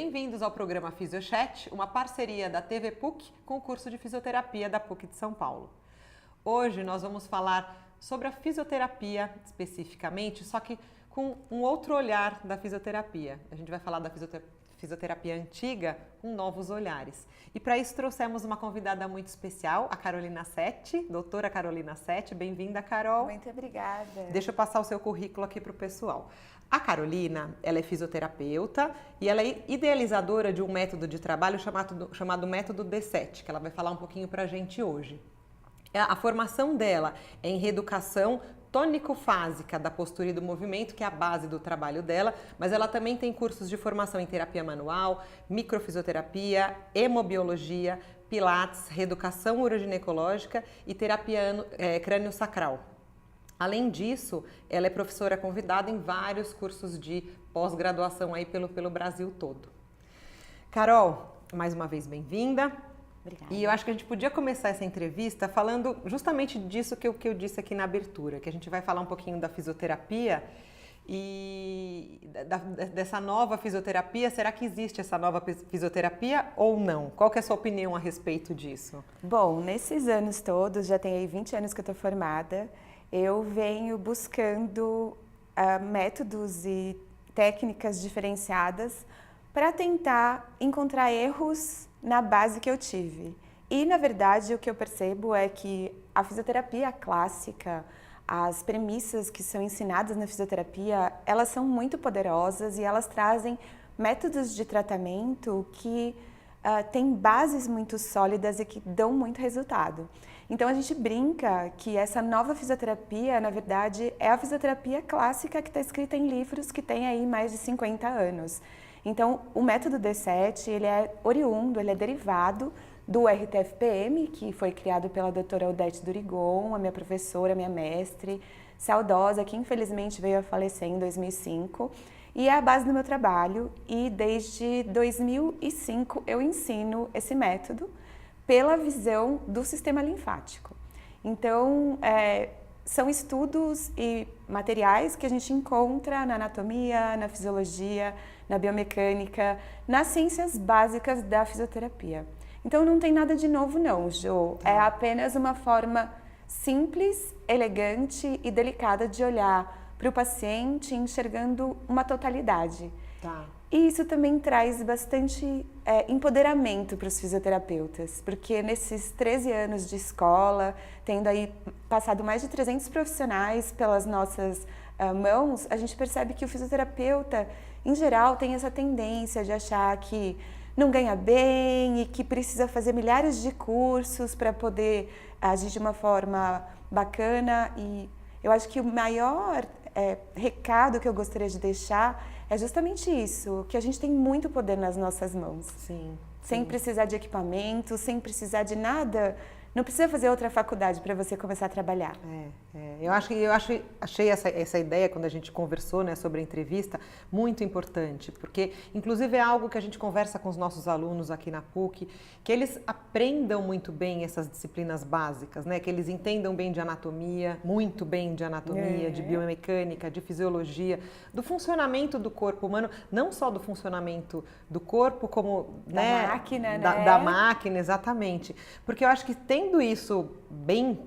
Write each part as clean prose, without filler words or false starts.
Bem-vindos ao programa Fisiochat, uma parceria da TV PUC com o curso de fisioterapia da PUC de São Paulo. Hoje nós vamos falar sobre a fisioterapia especificamente, só que com um outro olhar da fisioterapia. A gente vai falar da fisioterapia antiga com novos olhares. E para isso trouxemos uma convidada muito especial, a Carolina Setti, doutora Carolina Setti. Bem-vinda, Carol. Muito obrigada. Deixa eu passar o seu currículo aqui para o pessoal. A Carolina, ela é fisioterapeuta e ela é idealizadora de um método de trabalho chamado método D7, que ela vai falar um pouquinho para a gente hoje. A formação dela é em reeducação tônico-fásica da postura e do movimento, que é a base do trabalho dela, mas ela também tem cursos de formação em terapia manual, microfisioterapia, hemobiologia, pilates, reeducação uroginecológica e terapia crânio-sacral. Além disso, ela é professora convidada em vários cursos de pós-graduação aí pelo Brasil todo. Carol, mais uma vez bem-vinda. Obrigada. E eu acho que a gente podia começar essa entrevista falando justamente disso que eu disse aqui na abertura, que a gente vai falar um pouquinho da fisioterapia e dessa nova fisioterapia. Será que existe essa nova fisioterapia ou não? Qual que é a sua opinião a respeito disso? Bom, nesses anos todos, já tem aí 20 anos que eu estou formada, eu venho buscando métodos e técnicas diferenciadas para tentar encontrar erros na base que eu tive. E, na verdade, o que eu percebo é que a fisioterapia clássica, as premissas que são ensinadas na fisioterapia, elas são muito poderosas e elas trazem métodos de tratamento que têm bases muito sólidas e que dão muito resultado. Então, a gente brinca que essa nova fisioterapia, na verdade, é a fisioterapia clássica que está escrita em livros que tem aí mais de 50 anos. Então, o método D7, ele é oriundo, ele é derivado do RTFPM, que foi criado pela doutora Odete Durigon, a minha professora, a minha mestre, saudosa, que infelizmente veio a falecer em 2005. E é a base do meu trabalho, e desde 2005 eu ensino esse método pela visão do sistema linfático. Então, são estudos e materiais que a gente encontra na anatomia, na fisiologia, na biomecânica, nas ciências básicas da fisioterapia. Então não tem nada de novo não, Jo. É apenas uma forma simples, elegante e delicada de olhar para o paciente enxergando uma totalidade. Tá. E isso também traz bastante empoderamento para os fisioterapeutas, porque nesses 13 anos de escola, tendo aí passado mais de 300 profissionais pelas nossas mãos, a gente percebe que o fisioterapeuta, em geral, tem essa tendência de achar que não ganha bem e que precisa fazer milhares de cursos para poder agir de uma forma bacana. E eu acho que o maior recado que eu gostaria de deixar é justamente isso, que a gente tem muito poder nas nossas mãos. Sim. Sem precisar de equipamento, sem precisar de nada. Não precisa fazer outra faculdade para você começar a trabalhar. Eu achei essa ideia, quando a gente conversou, né, sobre a entrevista, muito importante, porque inclusive é algo que a gente conversa com os nossos alunos aqui na PUC, que eles aprendam muito bem essas disciplinas básicas, né, que eles entendam bem de anatomia, muito bem de anatomia, de biomecânica, de fisiologia, do funcionamento do corpo humano, não só do funcionamento do corpo, como da máquina, né? Da máquina, exatamente. Porque eu acho que tendo isso bem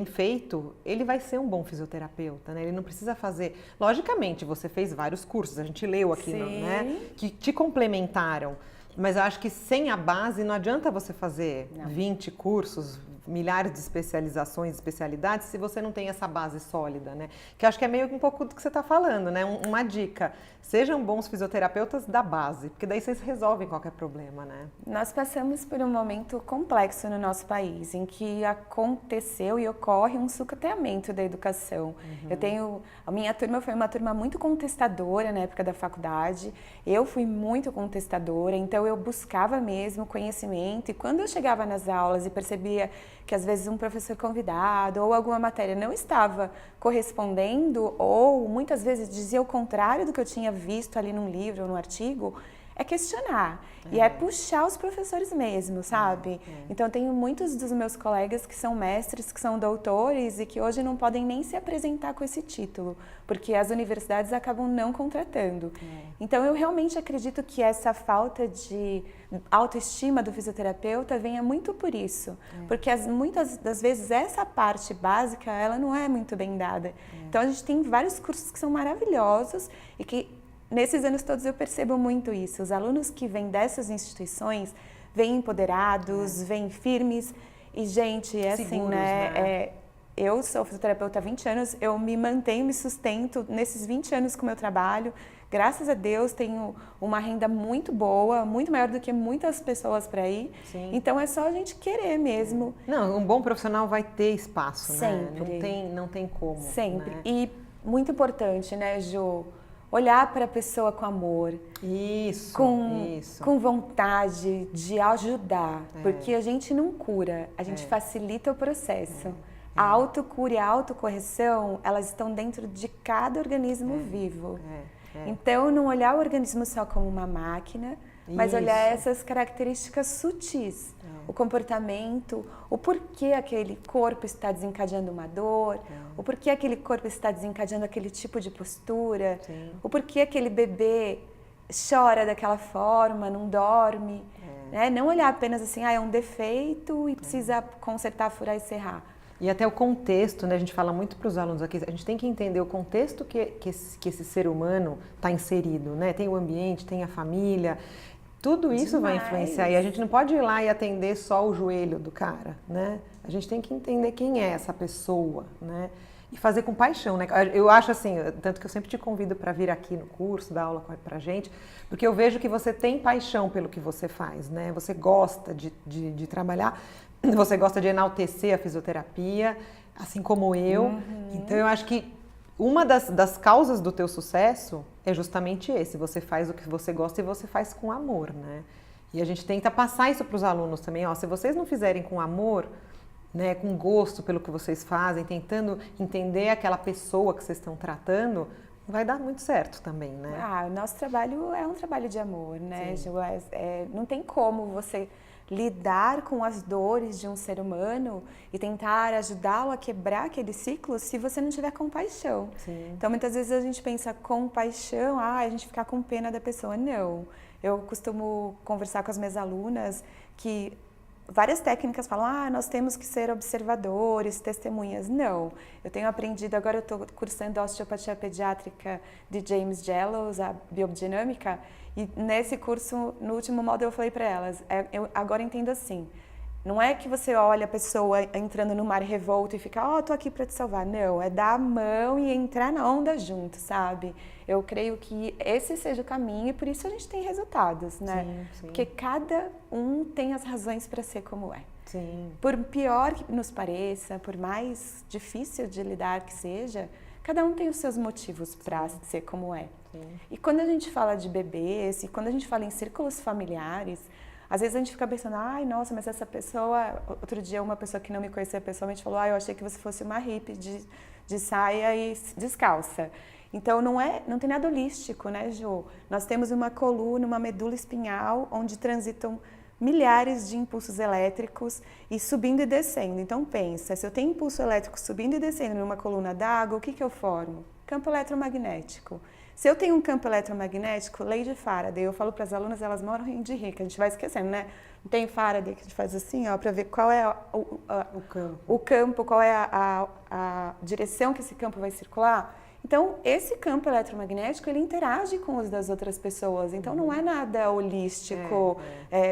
feito, ele vai ser um bom fisioterapeuta, né? Ele não precisa fazer... Logicamente, você fez vários cursos, a gente leu aqui, né? Que te complementaram. Mas eu acho que sem a base não adianta você fazer 20 cursos, milhares de especializações, especialidades, se você não tem essa base sólida, né? Que eu acho que é meio que um pouco do que você está falando, né? Uma dica, sejam bons fisioterapeutas da base, porque daí vocês resolvem qualquer problema, né? Nós passamos por um momento complexo no nosso país, em que aconteceu e ocorre um sucateamento da educação. A minha turma foi uma turma muito contestadora na época da faculdade, eu fui muito contestadora, então eu buscava mesmo conhecimento, e quando eu chegava nas aulas e percebia que às vezes um professor convidado ou alguma matéria não estava correspondendo, ou muitas vezes dizia o contrário do que eu tinha visto ali num livro ou num artigo, é questionar. E é puxar os professores mesmo, sabe? Então, tenho muitos dos meus colegas que são mestres, que são doutores e que hoje não podem nem se apresentar com esse título, porque as universidades acabam não contratando. Então, eu realmente acredito que essa falta de autoestima do fisioterapeuta venha muito por isso. Porque muitas das vezes essa parte básica, ela não é muito bem dada. Então, a gente tem vários cursos que são maravilhosos e que nesses anos todos eu percebo muito isso. Os alunos que vêm dessas instituições vêm empoderados, vêm firmes. E, gente, é assim, né? Eu sou fisioterapeuta há 20 anos, eu me mantenho, me sustento nesses 20 anos com o meu trabalho. Graças a Deus, tenho uma renda muito boa, muito maior do que muitas pessoas por aí. Sim. Então, é só a gente querer mesmo. Não, um bom profissional vai ter espaço, Sempre. né? Não tem como. Sempre. Né? E muito importante, né, Ju? Olhar para a pessoa com amor, isso. Com vontade de ajudar, porque a gente não cura, a gente facilita o processo. A autocura e a autocorreção, elas estão dentro de cada organismo vivo. Então, não olhar o organismo só como uma máquina, mas olhar essas características sutis. O comportamento, o porquê aquele corpo está desencadeando uma dor, o porquê aquele corpo está desencadeando aquele tipo de postura, o porquê aquele bebê chora daquela forma, não dorme. Né? Não olhar apenas assim, é um defeito e precisa consertar, furar e serrar. E até o contexto, né? A gente fala muito para os alunos aqui, a gente tem que entender o contexto que esse ser humano está inserido, né? Tem o ambiente, tem a família, tudo isso vai influenciar. E a gente não pode ir lá e atender só o joelho do cara, né? A gente tem que entender quem é essa pessoa, né? E fazer com paixão, né? Eu acho assim, tanto que eu sempre te convido para vir aqui no curso, dar aula pra gente, porque eu vejo que você tem paixão pelo que você faz, né? Você gosta de trabalhar, você gosta de enaltecer a fisioterapia, assim como eu. Então, eu acho que uma das causas do teu sucesso é justamente esse. Você faz o que você gosta e você faz com amor, né? E a gente tenta passar isso para os alunos também. Ó, se vocês não fizerem com amor, né, com gosto pelo que vocês fazem, tentando entender aquela pessoa que vocês estão tratando, vai dar muito certo também, né? O nosso trabalho é um trabalho de amor, né, Ju? Não tem como você lidar com as dores de um ser humano e tentar ajudá-lo a quebrar aquele ciclo se você não tiver compaixão. Sim. Então, muitas vezes a gente pensa compaixão, a gente ficar com pena da pessoa. Não. Eu costumo conversar com as minhas alunas que várias técnicas falam, nós temos que ser observadores, testemunhas. Não. Eu tenho aprendido, agora eu estou cursando a osteopatia pediátrica de James Jellows, a biodinâmica, e nesse curso, no último módulo, eu falei para elas, eu agora entendo assim, não é que você olha a pessoa entrando no mar revolto e fica, tô aqui para te salvar. Não, é dar a mão e entrar na onda junto, sabe? Eu creio que esse seja o caminho e por isso a gente tem resultados, né? Sim. Porque cada um tem as razões para ser como é. Sim. Por pior que nos pareça, por mais difícil de lidar que seja, cada um tem os seus motivos para ser como é. Sim. E quando a gente fala de bebês e quando a gente fala em círculos familiares, às vezes a gente fica pensando, nossa, mas essa pessoa... Outro dia uma pessoa que não me conhecia pessoalmente falou, eu achei que você fosse uma hippie de saia e descalça. Então não tem nada holístico, né, Ju? Nós temos uma coluna, uma medula espinhal, onde transitam milhares de impulsos elétricos e subindo e descendo. Então pensa, se eu tenho impulso elétrico subindo e descendo numa coluna d'água, o que eu formo? Campo eletromagnético. Se eu tenho um campo eletromagnético, lei de Faraday, eu falo para as alunas, elas morrem de rir, que a gente vai esquecendo, né? Tem Faraday que a gente faz assim, para ver qual é o campo, qual é a direção que esse campo vai circular. Então, esse campo eletromagnético, ele interage com os das outras pessoas. Então, não é nada holístico,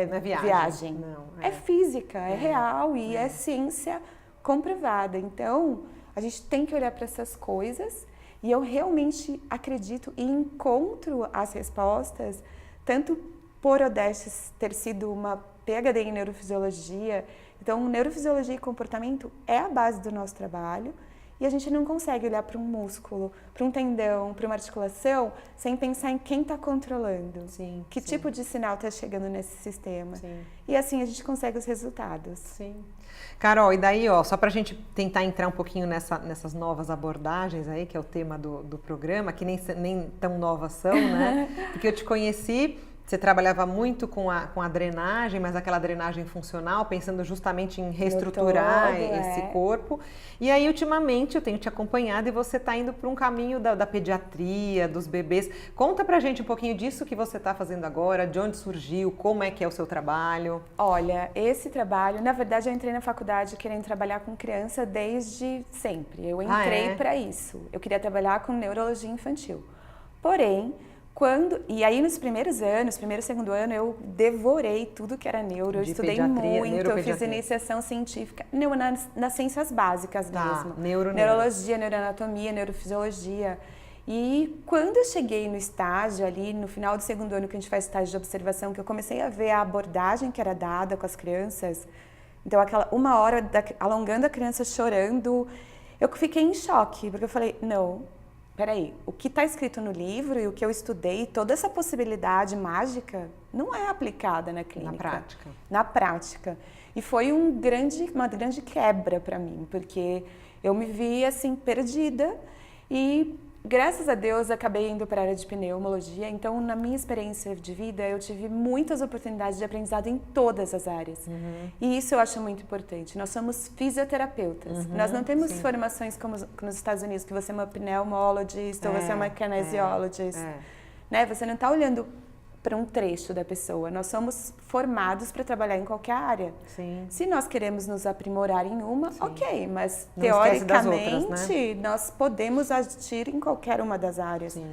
não é viagem. Não, é física, é real e é ciência comprovada. Então, a gente tem que olhar para essas coisas. E eu realmente acredito e encontro as respostas, tanto por Odestes ter sido uma PhD em neurofisiologia. Então, neurofisiologia e comportamento é a base do nosso trabalho. E a gente não consegue olhar para um músculo, para um tendão, para uma articulação, sem pensar em quem está controlando. Que tipo de sinal está chegando nesse sistema. E assim a gente consegue os resultados. Carol, e daí, só para a gente tentar entrar um pouquinho nessas novas abordagens aí, que é o tema do programa, que nem tão novas são, né? Porque eu te conheci Você trabalhava muito com a drenagem, mas aquela drenagem funcional, pensando justamente em reestruturar esse corpo. E aí, ultimamente, eu tenho te acompanhado e você está indo para um caminho da pediatria, dos bebês. Conta pra gente um pouquinho disso que você está fazendo agora, de onde surgiu, como é que é o seu trabalho. Olha, esse trabalho, na verdade, eu entrei na faculdade querendo trabalhar com criança desde sempre. Eu entrei para isso. Eu queria trabalhar com neurologia infantil. Porém, e aí nos primeiros anos, primeiro e segundo ano, eu devorei tudo que era neuro, eu estudei muito, eu fiz iniciação científica, nas ciências básicas mesmo. Neurologia, neuroanatomia, neurofisiologia. E quando eu cheguei no estágio ali, no final do segundo ano que a gente faz estágio de observação, que eu comecei a ver a abordagem que era dada com as crianças, então aquela uma hora alongando a criança chorando, eu fiquei em choque, porque eu falei, não, peraí, o que está escrito no livro e o que eu estudei, toda essa possibilidade mágica não é aplicada na clínica. Na prática. Na prática. E foi uma grande quebra para mim, porque eu me vi assim perdida e graças a Deus acabei indo para a área de pneumologia, então na minha experiência de vida eu tive muitas oportunidades de aprendizado em todas as áreas. E isso eu acho muito importante. Nós somos fisioterapeutas. Nós não temos formações como nos Estados Unidos, que você é uma pneumologist ou você é uma kinesiologist. Né? Você não está olhando para um trecho da pessoa. Nós somos formados para trabalhar em qualquer área. Sim. Se nós queremos nos aprimorar em uma, ok, mas não teoricamente outras, né? nós podemos agir em qualquer uma das áreas. Sim.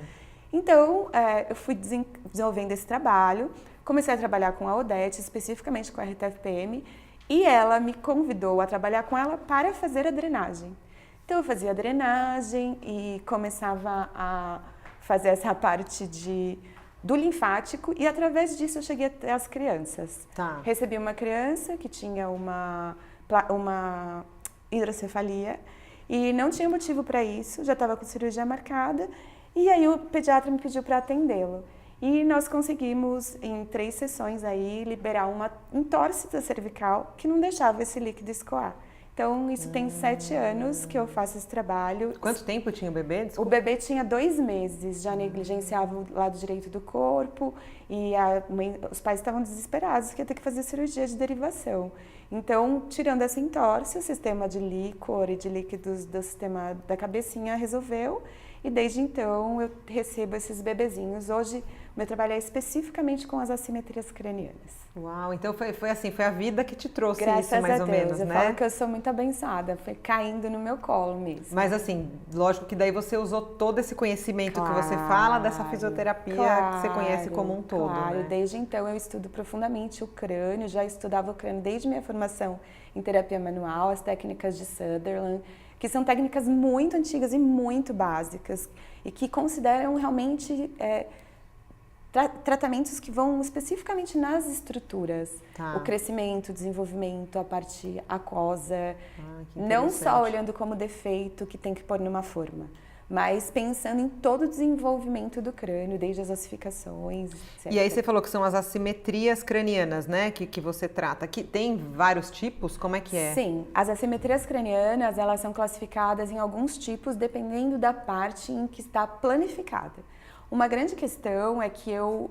Então, eu fui desenvolvendo esse trabalho, comecei a trabalhar com a Odete, especificamente com a RTFPM, e ela me convidou a trabalhar com ela para fazer a drenagem. Então, eu fazia a drenagem e começava a fazer essa parte do linfático e através disso eu cheguei até as crianças. Recebi uma criança que tinha uma hidrocefalia e não tinha motivo para isso, já estava com cirurgia marcada e aí o pediatra me pediu para atendê-lo. E nós conseguimos, em 3 sessões aí, liberar uma entorse da cervical que não deixava esse líquido escoar. Então, isso tem 7 anos que eu faço esse trabalho. Quanto tempo tinha o bebê? Desculpa. O bebê tinha 2 meses, já negligenciava o lado direito do corpo e os pais estavam desesperados que ia ter que fazer cirurgia de derivação. Então, tirando essa entorse, o sistema de líquor e de líquidos do sistema da cabecinha resolveu e desde então eu recebo esses bebezinhos. Hoje, meu trabalho é especificamente com as assimetrias cranianas. Uau, então foi assim, foi a vida que te trouxe Graças isso, mais a ou Deus. menos, Eu né? falo que eu sou muito abençoada, foi caindo no meu colo mesmo. Mas assim, lógico que daí você usou todo esse conhecimento que você fala dessa fisioterapia que você conhece como um todo, né? Desde então eu estudo profundamente o crânio, já estudava o crânio desde minha formação em terapia manual, as técnicas de Sutherland, que são técnicas muito antigas e muito básicas e que consideram realmente tratamentos que vão especificamente nas estruturas. O crescimento, o desenvolvimento, a parte aquosa. Não só olhando como defeito que tem que pôr numa forma, mas pensando em todo o desenvolvimento do crânio, desde as ossificações, etc. E aí você falou que são as assimetrias cranianas, né, que você trata. Que tem vários tipos? Como é que é? Sim, as assimetrias cranianas, elas são classificadas em alguns tipos, dependendo da parte em que está planificada. Uma grande questão é que eu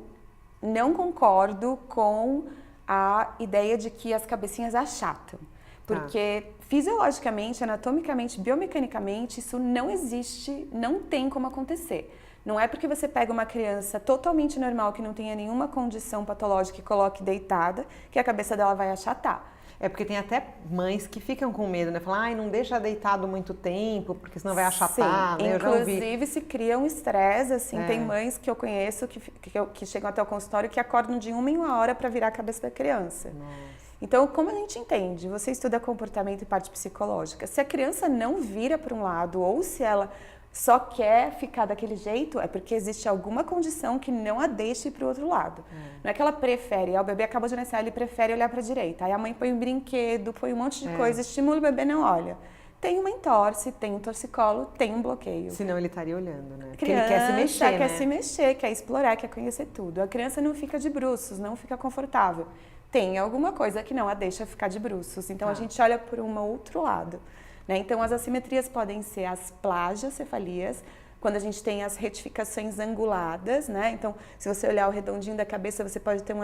não concordo com a ideia de que as cabecinhas achatam. Porque fisiologicamente, anatomicamente, biomecanicamente, isso não existe, não tem como acontecer. Não é porque você pega uma criança totalmente normal, que não tenha nenhuma condição patológica e coloque deitada, que a cabeça dela vai achatar. É porque tem até mães que ficam com medo, né? Falam, ai, não deixa deitado muito tempo, porque senão vai achatar, Sim, né? inclusive se cria um estresse, assim, tem mães que eu conheço que chegam até o consultório que acordam de 1 em 1 hora para virar a cabeça da criança. Nossa. Então, como a gente entende? Você estuda comportamento e parte psicológica. Se a criança não vira para um lado ou se ela só quer ficar daquele jeito, é porque existe alguma condição que não a deixe ir para o outro lado. Não é que ela prefere, o bebê acabou de nascer, ele prefere olhar para a direita. Aí a mãe põe um brinquedo, põe um monte de coisa, estimula o bebê, não olha. Tem uma entorse, tem um torcicolo, tem um bloqueio. Senão ele estaria olhando, né? Porque Criança ele quer se mexer, quer né? se mexer, quer explorar, quer conhecer tudo. A criança não fica de bruços, não fica confortável. Tem alguma coisa que não a deixa ficar de bruços. Então a gente olha por um outro lado. Né? Então as assimetrias podem ser as plagiocefalias, quando a gente tem as retificações anguladas, né? Então, se você olhar o redondinho da cabeça, você pode ter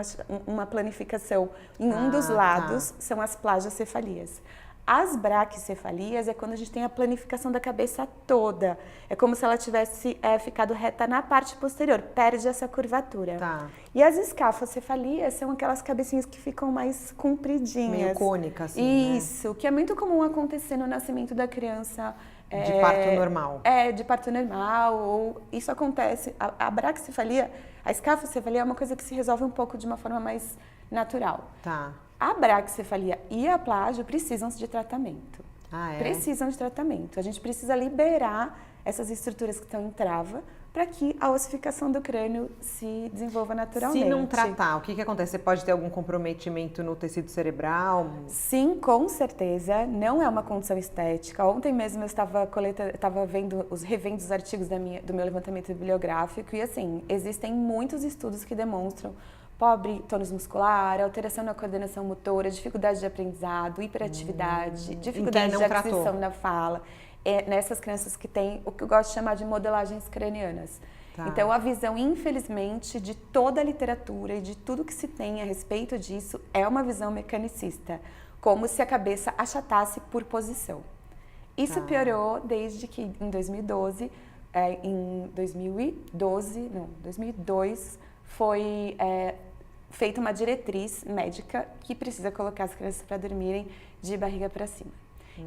uma planificação em um dos lados, são as plagiocefalias. As braquicefalias é quando a gente tem a planificação da cabeça toda. É como se ela tivesse ficado reta na parte posterior, perde essa curvatura. Tá. E as escafocefalias são aquelas cabecinhas que ficam mais compridinhas. Meio cônicas, assim, Isso, que é muito comum acontecer no nascimento da criança. De parto normal. De parto normal. Ou isso acontece. A braquicefalia, a escafocefalia é uma coisa que se resolve um pouco de uma forma mais natural. Tá. A braquicefalia e a plágio precisam de tratamento. Ah, é? Precisam de tratamento. A gente precisa liberar essas estruturas que estão em trava para que a ossificação do crânio se desenvolva naturalmente. Se não tratar, o que acontece? Você pode ter algum comprometimento no tecido cerebral? Sim, com certeza. Não é uma condição estética. Ontem mesmo eu estava revendo os artigos do meu levantamento bibliográfico e assim, existem muitos estudos que demonstram pobre tônus muscular, alteração na coordenação motora, dificuldade de aprendizado, hiperatividade, dificuldade de aquisição da fala. Nessas crianças que têm o que eu gosto de chamar de modelagens cranianas. Tá. Então, a visão, infelizmente, de toda a literatura e de tudo que se tem a respeito disso é uma visão mecanicista, como se a cabeça achatasse por posição. Isso piorou desde que em 2002 foi feita uma diretriz médica que precisa colocar as crianças para dormirem de barriga para cima.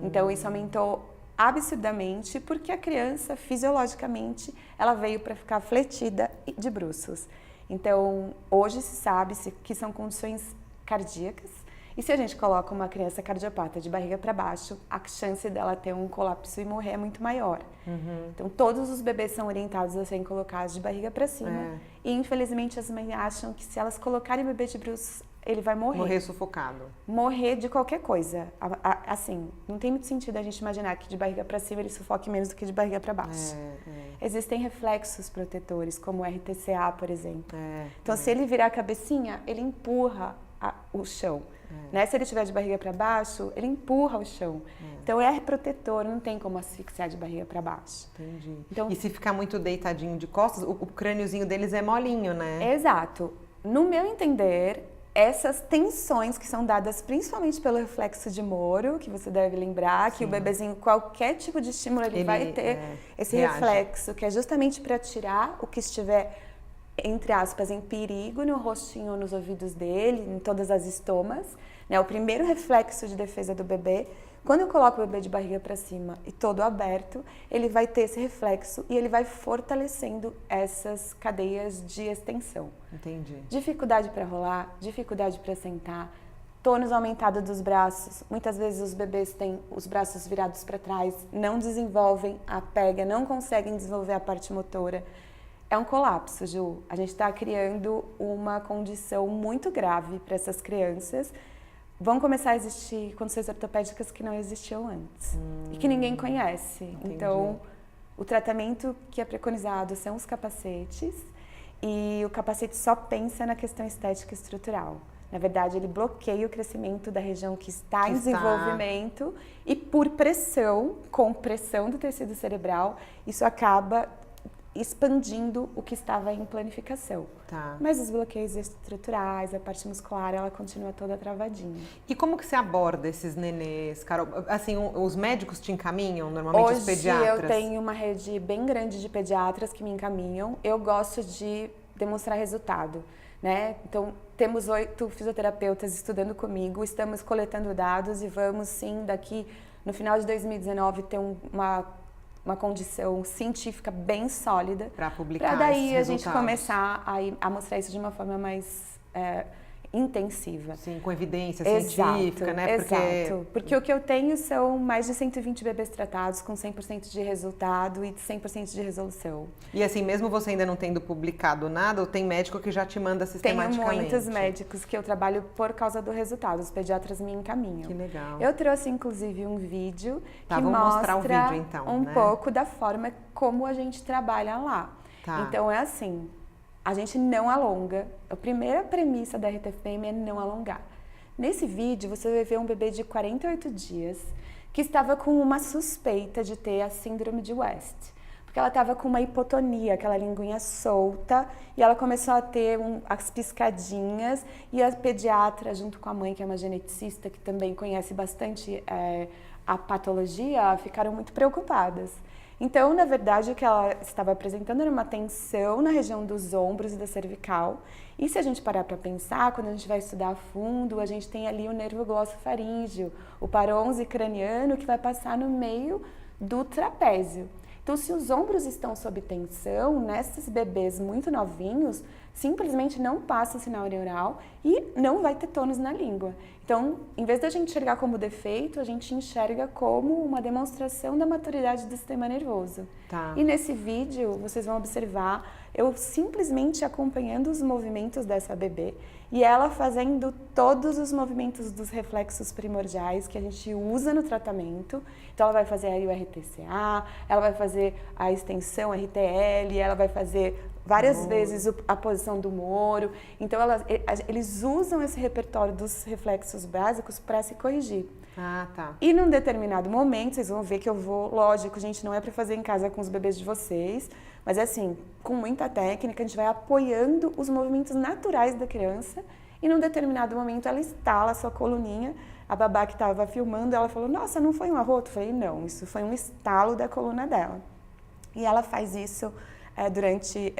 Então, isso aumentou absurdamente porque a criança, fisiologicamente, ela veio para ficar fletida de bruços. Então, hoje se sabe que são condições cardíacas e se a gente coloca uma criança cardiopata de barriga para baixo, a chance dela ter um colapso e morrer é muito maior. Então, todos os bebês são orientados a serem colocados de barriga para cima e, infelizmente, as mães acham que se elas colocarem o bebê de bruços, ele vai morrer. Morrer sufocado. Morrer de qualquer coisa. Assim, não tem muito sentido a gente imaginar que de barriga para cima ele sufoque menos do que de barriga para baixo. Existem reflexos protetores, como o RTCA, por exemplo. Então, se ele virar a cabecinha, ele empurra o chão. Né? Se ele estiver de barriga para baixo, ele empurra o chão. Então, é protetor, não tem como asfixiar de barriga para baixo. Entendi. Então, e se ficar muito deitadinho de costas, o crâniozinho deles é molinho, né? Exato. No meu entender, essas tensões que são dadas principalmente pelo reflexo de Moro, que você deve lembrar, que o bebezinho, qualquer tipo de estímulo, ele vai ter esse reflexo, que é justamente para tirar o que estiver, entre aspas, em perigo no rostinho ou nos ouvidos dele, em todas as estomas, né? O primeiro reflexo de defesa do bebê, quando eu coloco o bebê de barriga para cima e todo aberto, ele vai ter esse reflexo e ele vai fortalecendo essas cadeias de extensão. Entendi. Dificuldade para rolar, dificuldade para sentar, tônus aumentado dos braços. Muitas vezes os bebês têm os braços virados para trás, não desenvolvem a pega, não conseguem desenvolver a parte motora. É um colapso, Ju. A gente está criando uma condição muito grave para essas crianças. Vão começar a existir condições ortopédicas que não existiam antes e que ninguém conhece. Entendi. Então, o tratamento que é preconizado são os capacetes e o capacete só pensa na questão estética estrutural. Na verdade, ele bloqueia o crescimento da região que está em desenvolvimento e por pressão, com pressão do tecido cerebral, isso acaba expandindo o que estava em planificação. Tá. Mas os bloqueios estruturais, a parte muscular, ela continua toda travadinha. E como que você aborda esses nenês, Carol? Assim, os médicos te encaminham, normalmente os pediatras? Hoje eu tenho uma rede bem grande de pediatras que me encaminham. Eu gosto de demonstrar resultado, né? Então, temos 8 fisioterapeutas estudando comigo, estamos coletando dados e vamos sim, daqui no final de 2019, ter uma condição científica bem sólida para publicar. Para daí a gente começar a mostrar isso de uma forma mais intensiva. Sim, com evidência científica, né? Exato. Porque o que eu tenho são mais de 120 bebês tratados com 100% de resultado e 100% de resolução. E assim, mesmo você ainda não tendo publicado nada, tem médico que já te manda sistematicamente? Tenho muitos médicos que eu trabalho por causa do resultado. Os pediatras me encaminham. Que legal. Eu trouxe, inclusive, um vídeo que vamos mostra mostrar o vídeo, então, pouco da forma como a gente trabalha lá. Tá. Então, é assim... A gente não alonga. A primeira premissa da RTFPM é não alongar. Nesse vídeo, você vai ver um bebê de 48 dias que estava com uma suspeita de ter a síndrome de West. porque ela estava com uma hipotonia, aquela linguinha solta, e ela começou a ter as piscadinhas, e a pediatra, junto com a mãe, que é uma geneticista, que também conhece bastante a patologia, ficaram muito preocupadas. Então, na verdade, o que ela estava apresentando era uma tensão na região dos ombros e da cervical. E se a gente parar para pensar, quando a gente vai estudar a fundo, a gente tem ali o nervo glossofaríngeo, o parôncio craniano, que vai passar no meio do trapézio. Então, se os ombros estão sob tensão, nesses bebês muito novinhos, simplesmente não passa o sinal neural e não vai ter tônus na língua. Então, em vez da gente enxergar como defeito, a gente enxerga como uma demonstração da maturidade do sistema nervoso. Tá. E nesse vídeo, vocês vão observar eu simplesmente acompanhando os movimentos dessa bebê e ela fazendo todos os movimentos dos reflexos primordiais que a gente usa no tratamento. Então, ela vai fazer aí o RTCA, ela vai fazer a extensão RTL, ela vai fazer várias vezes a posição do Moro. Então, eles usam esse repertório dos reflexos básicos para se corrigir. Ah, tá. E num determinado momento, vocês vão ver que eu vou, lógico, gente, não é para fazer em casa com os bebês de vocês, mas é assim, com muita técnica, a gente vai apoiando os movimentos naturais da criança e num determinado momento ela estala a sua coluninha. A babá que estava filmando, ela falou, nossa, não foi um arroto? Eu falei, não, isso foi um estalo da coluna dela. E ela faz isso durante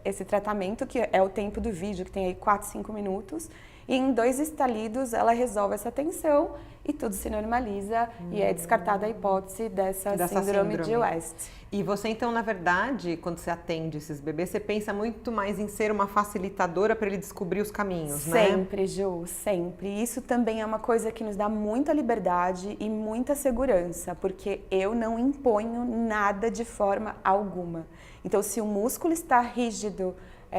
esse tratamento, que é o tempo do vídeo, que tem aí 4, 5 minutos. E em 2 estalidos ela resolve essa tensão e tudo se normaliza e é descartada a hipótese dessa síndrome de West. E você então, na verdade, quando você atende esses bebês, você pensa muito mais em ser uma facilitadora para ele descobrir os caminhos, né? Sempre, Ju, sempre. Isso também é uma coisa que nos dá muita liberdade e muita segurança, porque eu não imponho nada de forma alguma. Então, se o músculo está rígido,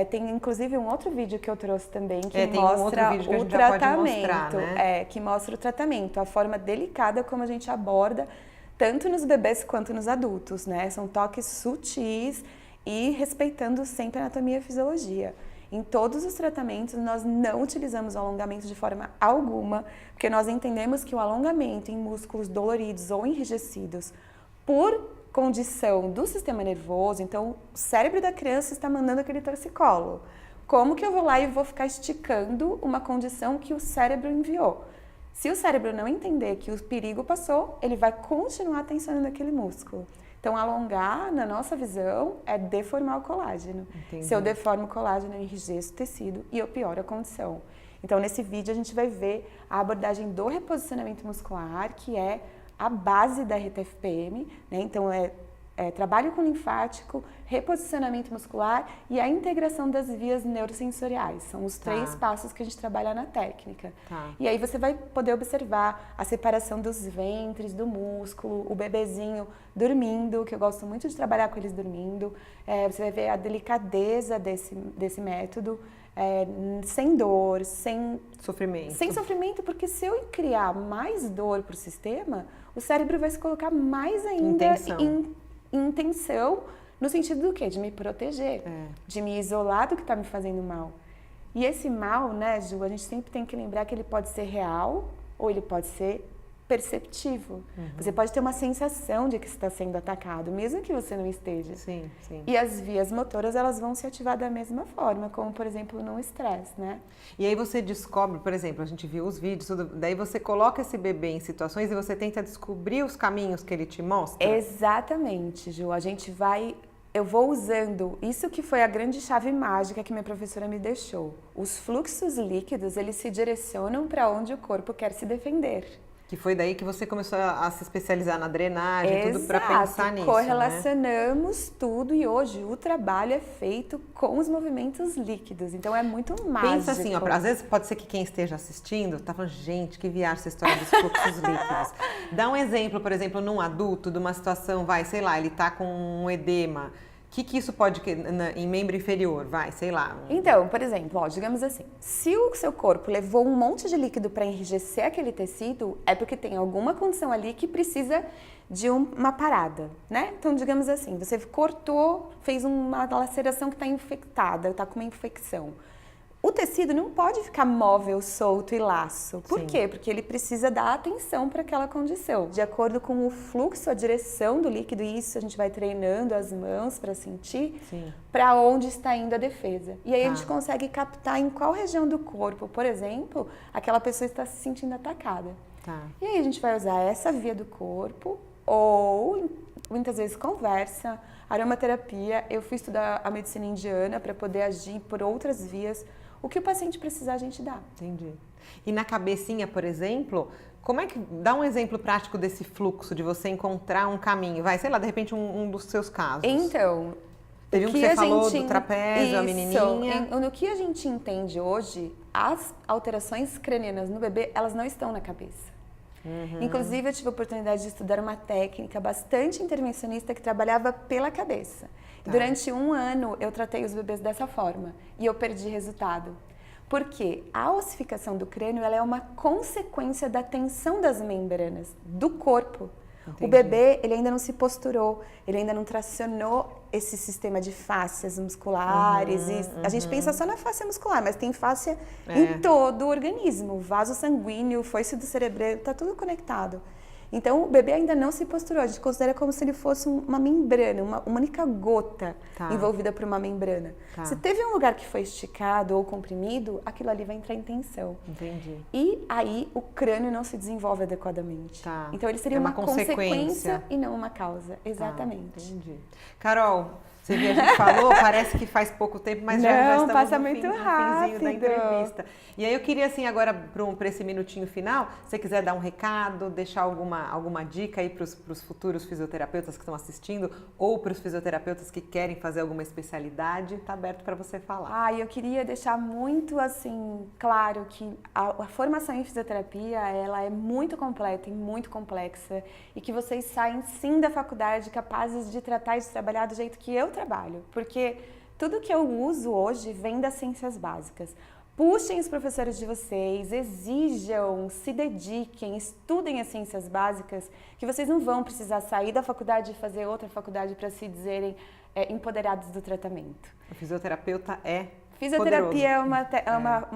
tem inclusive um outro vídeo que eu trouxe também que mostra o tratamento, né? Que mostra o tratamento, a forma delicada como a gente aborda tanto nos bebês quanto nos adultos, né? São toques sutis e respeitando sempre a anatomia e a fisiologia. Em todos os tratamentos nós não utilizamos o alongamento de forma alguma, porque nós entendemos que o alongamento em músculos doloridos ou enrijecidos por condição do sistema nervoso, então o cérebro da criança está mandando aquele torcicolo. Como que eu vou lá e vou ficar esticando uma condição que o cérebro enviou? Se o cérebro não entender que o perigo passou, ele vai continuar tensionando aquele músculo. Então, alongar, na nossa visão, é deformar o colágeno. Entendi. Se eu deformo o colágeno, eu enrijeço o tecido e eu pioro a condição. Então, nesse vídeo, a gente vai ver a abordagem do reposicionamento muscular, que é a base da RTFPM, né? Então, trabalho com linfático, reposicionamento muscular e a integração das vias neurosensoriais. São os 3 passos que a gente trabalha na técnica. E aí você vai poder observar a separação dos ventres, do músculo, o bebezinho dormindo, que eu gosto muito de trabalhar com eles dormindo. Você vai ver a delicadeza desse método. Sem dor, sem sofrimento, porque se eu criar mais dor para o sistema, o cérebro vai se colocar mais ainda em tensão, no sentido do quê? De me proteger, de me isolar do que está me fazendo mal. E esse mal, né, Ju, a gente sempre tem que lembrar que ele pode ser real ou ele pode ser perceptivo. Você pode ter uma sensação de que está sendo atacado, mesmo que você não esteja. Sim, sim. E as vias motoras, elas vão se ativar da mesma forma, como, por exemplo, no estresse, né? E aí você descobre, por exemplo, a gente viu os vídeos, daí você coloca esse bebê em situações e você tenta descobrir os caminhos que ele te mostra? Exatamente, Ju. Eu vou usando, isso que foi a grande chave mágica que minha professora me deixou. Os fluxos líquidos, eles se direcionam para onde o corpo quer se defender. Que foi daí que você começou a se especializar na drenagem, tudo para pensar nisso, correlacionamos tudo e hoje o trabalho é feito com os movimentos líquidos, então é muito mágico. Pensa assim, às vezes pode ser que quem esteja assistindo tá falando, gente, que viagem essa história dos fluxos líquidos. Dá um exemplo, por exemplo, num adulto, de uma situação, sei lá, ele tá com um edema. O que isso pode, em membro inferior, sei lá? Então, por exemplo, digamos assim, se o seu corpo levou um monte de líquido para enrijecer aquele tecido, é porque tem alguma condição ali que precisa de uma parada, né? Então, digamos assim, você cortou, fez uma laceração que está infectada, está com uma infecção. O tecido não pode ficar móvel, solto e laço. Por Sim. quê? Porque ele precisa dar atenção para aquela condição. De acordo com o fluxo, a direção do líquido, e isso a gente vai treinando as mãos para sentir para onde está indo a defesa. E aí a gente consegue captar em qual região do corpo, por exemplo, aquela pessoa está se sentindo atacada. E aí a gente vai usar essa via do corpo ou muitas vezes conversa, aromaterapia. Eu fui estudar a medicina indiana para poder agir por outras vias. O que o paciente precisar, a gente dá. Entendi. E na cabecinha, por exemplo, como é que... Dá um exemplo prático desse fluxo de você encontrar um caminho. Vai, sei lá, de repente um dos seus casos. Então... Teve um que você falou do trapézio, a menininha. No que a gente entende hoje, as alterações cranianas no bebê, elas não estão na cabeça. Inclusive, eu tive a oportunidade de estudar uma técnica bastante intervencionista que trabalhava pela cabeça. Durante 1 ano, eu tratei os bebês dessa forma e eu perdi resultado. Porque a ossificação do crânio ela é uma consequência da tensão das membranas do corpo. Entendi. O bebê, ele ainda não se posturou, ele ainda não tracionou esse sistema de fáscias musculares. A gente pensa só na fáscia muscular, mas tem fáscia em todo o organismo. Vaso sanguíneo, foice do cerebelo, tá tudo conectado. Então, o bebê ainda não se posturou. A gente considera como se ele fosse uma membrana, uma única gota envolvida por uma membrana. Se teve um lugar que foi esticado ou comprimido, aquilo ali vai entrar em tensão. Entendi. E aí, o crânio não se desenvolve adequadamente. Então, ele seria uma consequência e não uma causa. Exatamente. Entendi. Carol, você viu, a gente falou, parece que faz pouco tempo, mas já estamos passa no muito finzinho rápido da entrevista. E aí eu queria, assim, agora, para esse minutinho final, se você quiser dar um recado, deixar alguma dica aí para os futuros fisioterapeutas que estão assistindo ou para os fisioterapeutas que querem fazer alguma especialidade, está aberto para você falar. Eu queria deixar muito, assim, claro que a formação em fisioterapia, ela é muito completa e muito complexa e que vocês saem, sim, da faculdade capazes de tratar e de trabalhar do jeito que eu trabalho, porque tudo que eu uso hoje vem das ciências básicas. Puxem os professores de vocês, exijam, se dediquem, estudem as ciências básicas, que vocês não vão precisar sair da faculdade e fazer outra faculdade para se dizerem empoderados do tratamento. O fisioterapeuta é Fisioterapia poderoso.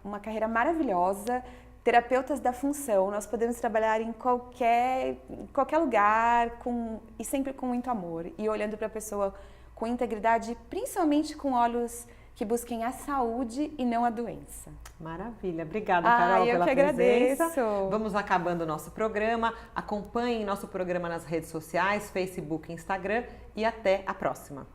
Uma carreira maravilhosa. Terapeutas da função, nós podemos trabalhar em qualquer lugar e sempre com muito amor e olhando para a pessoa com integridade, principalmente com olhos que busquem a saúde e não a doença. Maravilha. Obrigada, Carol, pela presença. Agradeço. Vamos acabando o nosso programa. Acompanhem nosso programa nas redes sociais, Facebook e Instagram e até a próxima.